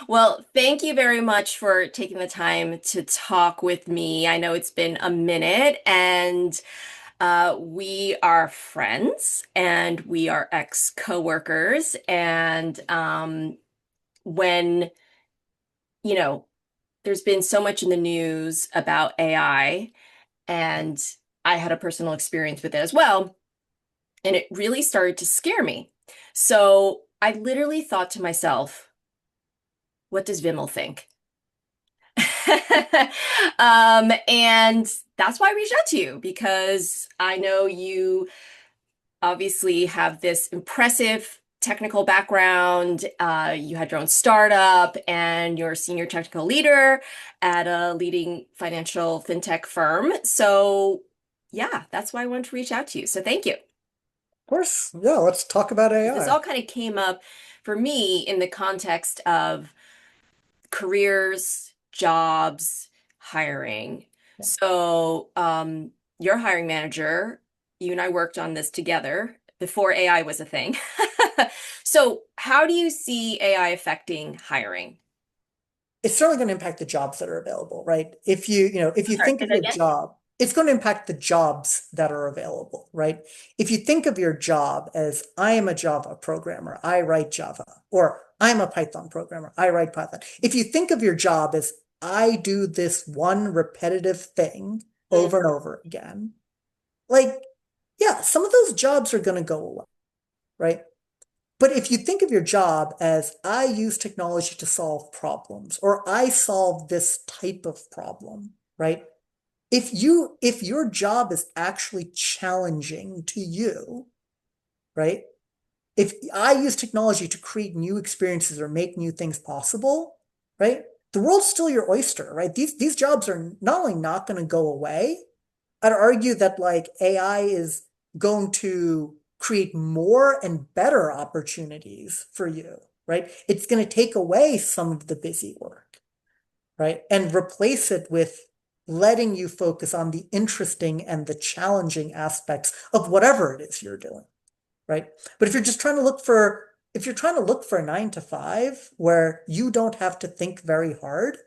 Well, thank you very much for taking the time to talk with me. I know it's been a minute, and we are friends and we are ex-coworkers. And when, you know, there's been so much in the news about AI, and I had a personal experience with it as well, and it really started to scare me. So I literally thought to myself, what does Vimal think? And that's why I reached out to you because I know you obviously have this impressive technical background. You had your own startup and you're a senior technical leader at a leading financial fintech firm. So, yeah, that's why I wanted to reach out to you. So, thank you. Of course, yeah, let's talk about This AI. all kind of came up for me in the context of careers, jobs, hiring. So, your hiring manager, you and I worked on this together before AI was a thing. So, how do you see AI affecting hiring? It's certainly going to impact the jobs that are available, right? If you Sorry, think say of that your again. job, it's going to impact the jobs that are available, right? If you think of your job as I am a Java programmer, I write Java, or I'm a Python programmer, I write Python. If you think of your job as I do this one repetitive thing Mm, over and over again, like, yeah, some of those jobs are going to go away, right? But if you think of your job as I use technology to solve problems, or I solve this type of problem, right? If your job is actually challenging to you, right? If I use technology to create new experiences or make new things possible, right? The world's still your oyster, right? These jobs are not only not going to go away, I'd argue that like AI is going to create more and better opportunities for you, right? It's going to take away some of the busy work, right? And replace it with letting you focus on the interesting and the challenging aspects of whatever it is you're doing, right? But if you're trying to look for a 9 to 5 where you don't have to think very hard,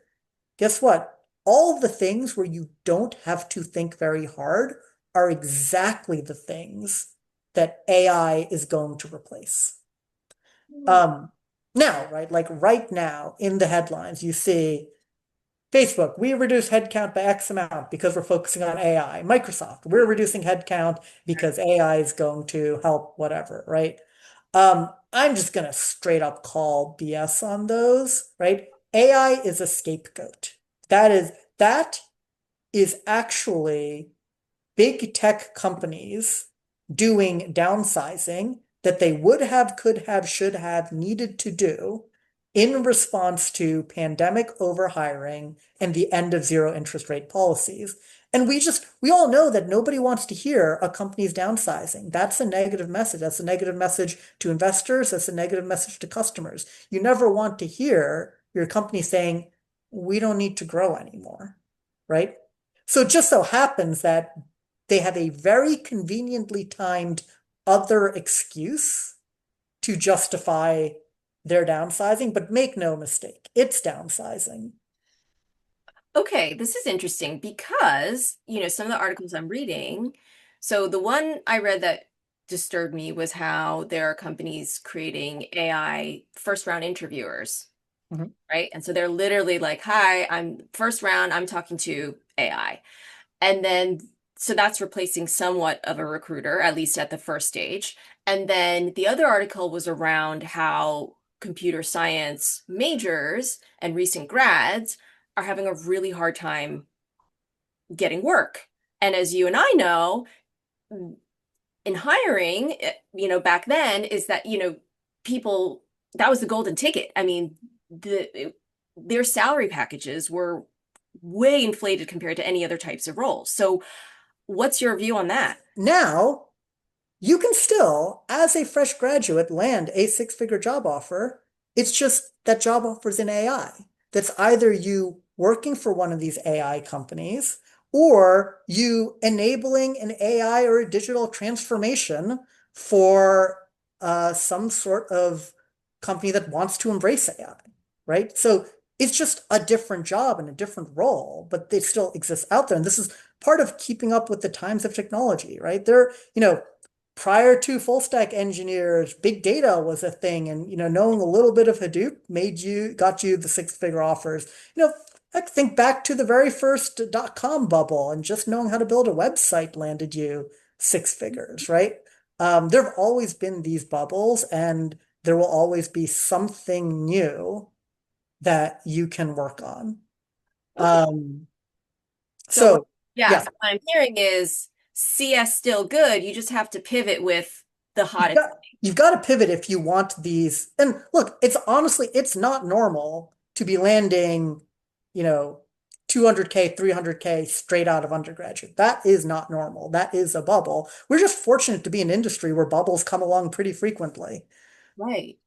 guess what? All of the things where you don't have to think very hard are exactly the things that AI is going to replace. Um, Now, right, like right now in the headlines, you see Facebook, we reduce headcount by X amount because we're focusing on AI. Microsoft, we're reducing headcount because AI is going to help whatever, right? I'm just gonna straight up call BS on those, right? AI is a scapegoat. That is actually big tech companies doing downsizing that they would have, could have, should have, needed to do in response to pandemic overhiring and the end of zero interest rate policies. And we all know that nobody wants to hear a company's downsizing. That's a negative message. That's a negative message to investors. That's a negative message to customers. You never want to hear your company saying, we don't need to grow anymore, right? So it just so happens that they have a very conveniently timed other excuse to justify their downsizing, but make no mistake, it's downsizing. Okay, this is interesting because, some of the articles I'm reading, so the one I read that disturbed me was how there are companies creating AI first round interviewers, Mhm. right? And so they're literally like, "Hi, I'm first round, I'm talking to AI." And then so that's replacing somewhat of a recruiter, at least at the first stage. And then the other article was around how computer science majors and recent grads are having a really hard time getting work. And as you and I know, in hiring, back then is that, people, that was the golden ticket. I mean, their salary packages were way inflated compared to any other types of roles. So, what's your view on that? Now, you can still, as a fresh graduate, land a six-figure job offer. It's just that job offers in AI. That's either you working for one of these AI companies or you enabling an AI or a digital transformation for some sort of company that wants to embrace AI. right? So it's just a different job and a different role, but they still exist out there. And this is part of keeping up with the times of technology, right? Prior to full stack engineers, big data was a thing, and knowing a little bit of Hadoop got you the six-figure offers. I think back to the very first .com bubble, and just knowing how to build a website landed you six figures, right? There have always been these bubbles, and there will always be something new that you can work on. Okay. Um, So so yeah, yeah, so what I'm hearing is CS still good. You just have to pivot with the you've hottest. got you've got to pivot if you want these. And look, it's not normal to be landing, you know, 200K, 300K straight out of undergraduate. That is not normal. That is a bubble. We're just fortunate to be an industry where bubbles come along pretty frequently. Right.